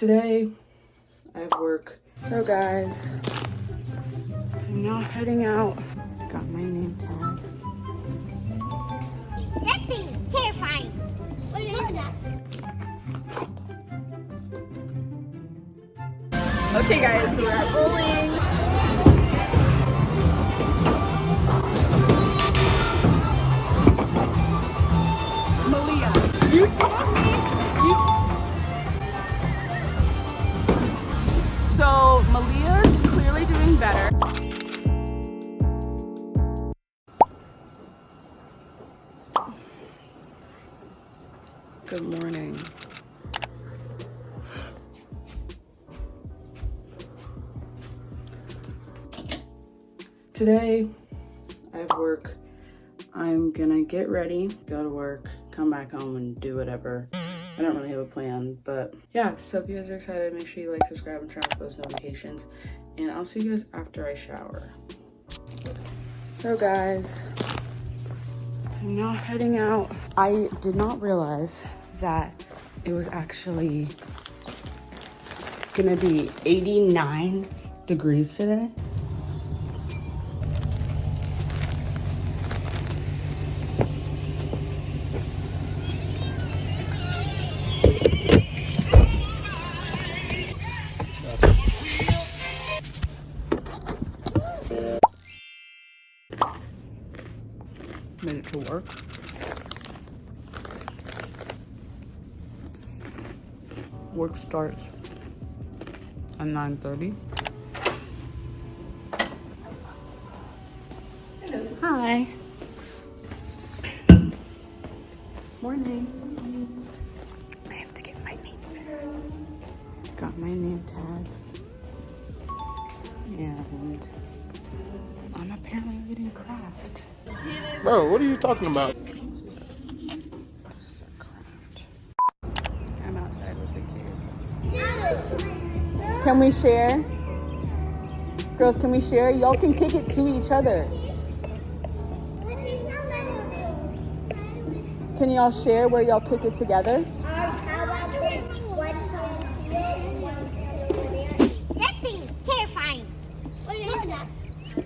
Today, I have work. So guys, I'm now heading out. Got my name tag. That thing is terrifying. What is that? Okay guys, so we're at bowling. Malia, you taught me. So Malia's clearly doing better. Good morning. Today, I have work. I'm gonna get ready, go to work, come back home and do whatever. I don't really have a plan, but yeah, so if you guys are excited, make sure you like, subscribe, and turn on those notifications. And I'll see you guys after I shower. So guys, I'm now heading out. I did not realize that it was actually gonna be 89 degrees today. Made it to work. Work starts at 9:30. Hello. Hi. Morning. I have to get my name tag. Got my name tag. And I'm apparently reading craft. Bro, what are you talking about? This is our craft. I'm outside with the kids. Can we share? Girls, can we share? Y'all can kick it to each other. Can y'all share where y'all kick it together? That thing is terrifying. What is that?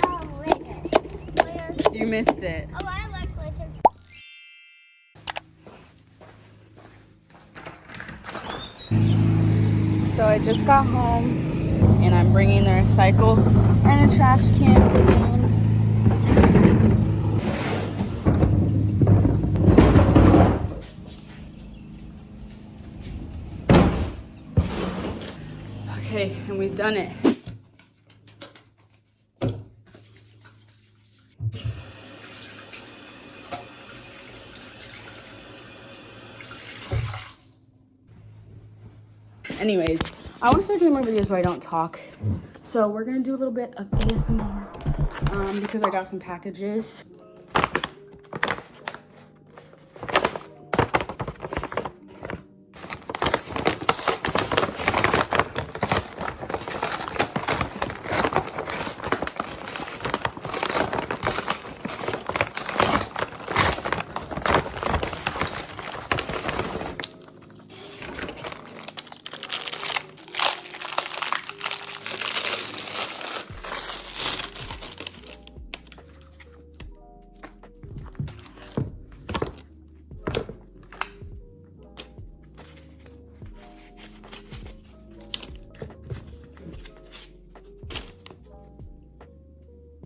Oh, lizard. You missed it. Oh, I like lizards. So I just got home and I'm bringing the recycle and a trash can in. Okay, and we've done it. Anyways, I want to start doing more videos where I don't talk. So we're gonna do a little bit of ASMR because I got some packages.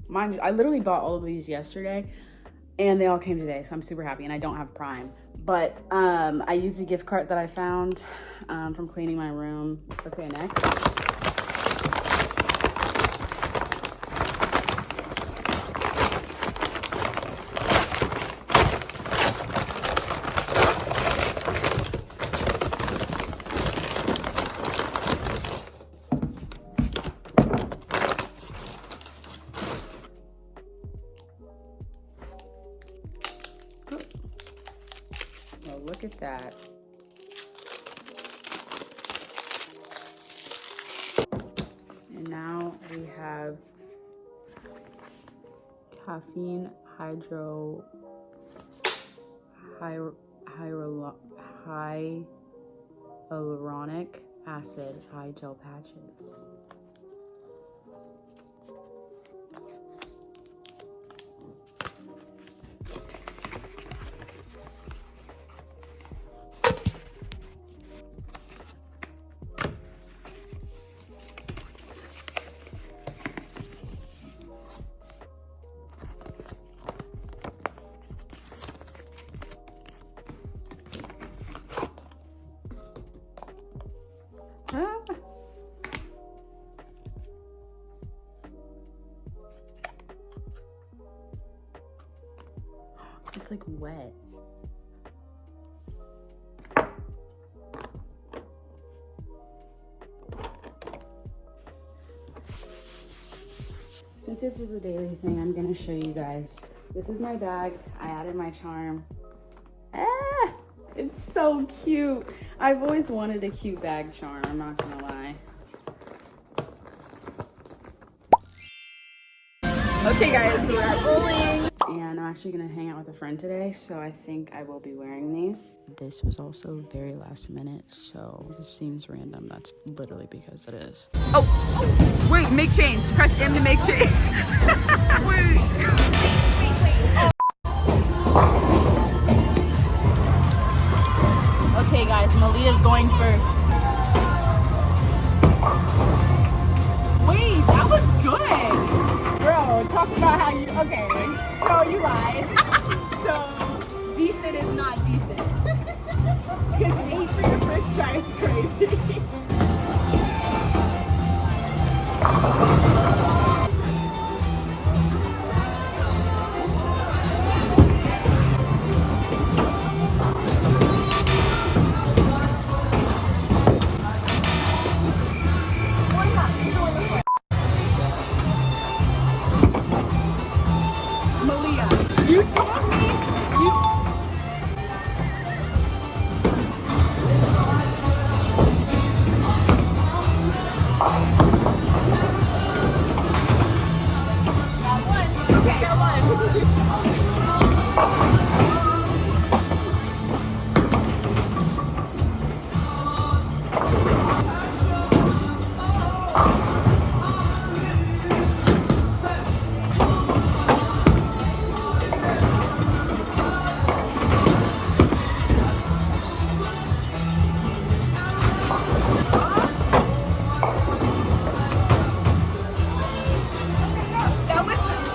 Mind you, I literally bought all of these yesterday and they all came today, so I'm super happy, and I don't have Prime. But I used a gift card that I found from cleaning my room. Okay, next. Oh, look at that. And now we have caffeine hyaluronic acid eye gel patches. Ah. It's like wet. Since this is a daily thing, I'm gonna show you guys. This is my bag. I added my charm. Ah, it's so cute. I've always wanted a cute bag charm, I'm not gonna lie. Okay guys, we're at bowling. And I'm actually gonna hang out with a friend today, so I think I will be wearing these. This was also very last minute, so this seems random. That's literally because it is. Oh, wait, make change. Press M to make change. Wait. Okay guys, Malia's going first. Wait, that was good. Bro, talk about how you, okay, so you lied. So, decent is not decent. Because 8 for your first try is crazy. Malia, you told me you. Got one. Okay, got one.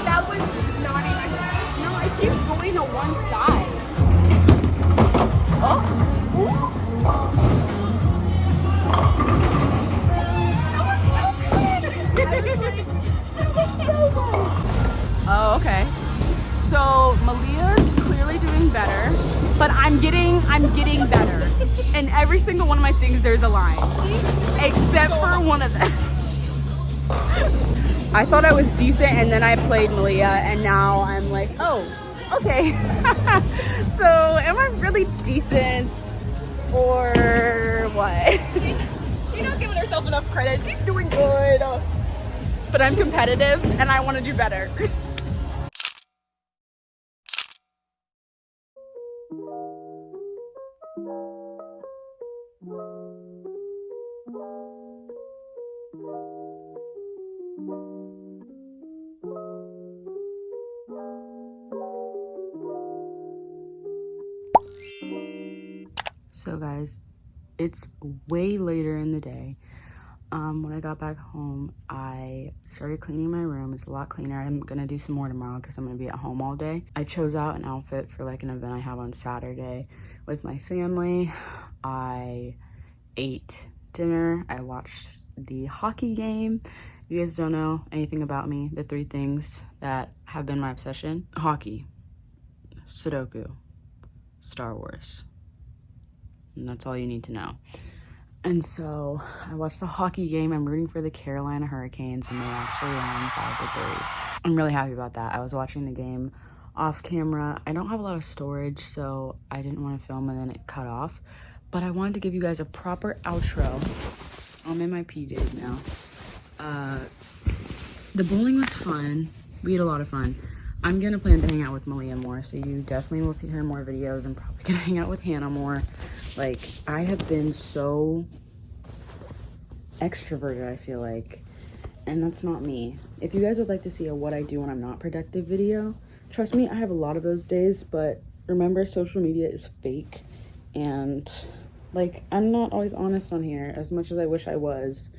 That was not even. No, it keeps going to one side. Oh. Ooh. That was so good. Oh, okay. So Malia's clearly doing better, but I'm getting better. And every single one of my things, there's a line, except for one of them. I thought I was decent, and then I played Malia, and now I'm like, oh, okay. So am I really decent or what? She's not giving herself enough credit. She's doing good, but I'm competitive and I want to do better. So guys, it's way later in the day. When I got back home, I started cleaning my room. It's a lot cleaner. I'm gonna do some more tomorrow because I'm gonna be at home all day. I chose out an outfit for like an event I have on Saturday with my family. I ate dinner. I watched the hockey game. If you guys don't know anything about me, the 3 things that have been my obsession: hockey, Sudoku, Star Wars. And that's all you need to know. And so I watched the hockey game. I'm rooting for the Carolina Hurricanes, and they actually won 5-3. I'm really happy about that. I was watching the game off camera. I don't have a lot of storage, so I didn't want to film and then it cut off. But I wanted to give you guys a proper outro. I'm in my PJs now. The bowling was fun. We had a lot of fun. I'm gonna plan to hang out with Malia more, so you definitely will see her in more videos. I'm probably gonna hang out with Hannah more. Like, I have been so extroverted, I feel like, and that's not me. If you guys would like to see a what I do when I'm not productive video, trust me, I have a lot of those days, but remember, social media is fake, and like, I'm not always honest on here as much as I wish I was,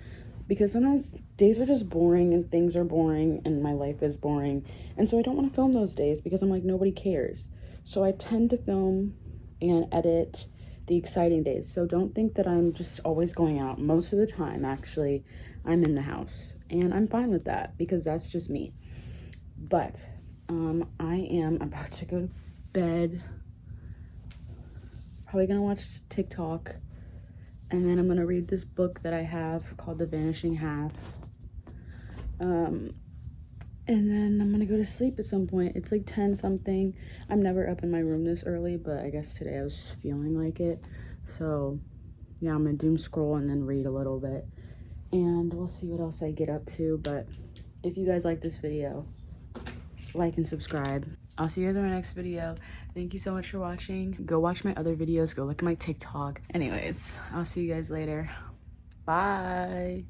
because sometimes days are just boring and things are boring and my life is boring, and so I don't want to film those days because I'm like, nobody cares. So I tend to film and edit the exciting days. So don't think that I'm just always going out. Most of the time, actually, I'm in the house, and I'm fine with that because that's just me. But I am about to go to bed. Probably gonna watch TikTok, and then I'm gonna read this book that I have called The Vanishing Half. And then I'm gonna go to sleep at some point. It's like 10 something. I'm never up in my room this early, but I guess today I was just feeling like it. So yeah, I'm gonna doom scroll and then read a little bit, and we'll see what else I get up to. But if you guys like this video, like and subscribe. I'll see you guys in my next video. Thank you so much for watching. Go watch my other videos. Go look at my TikTok. Anyways, I'll see you guys later. Bye.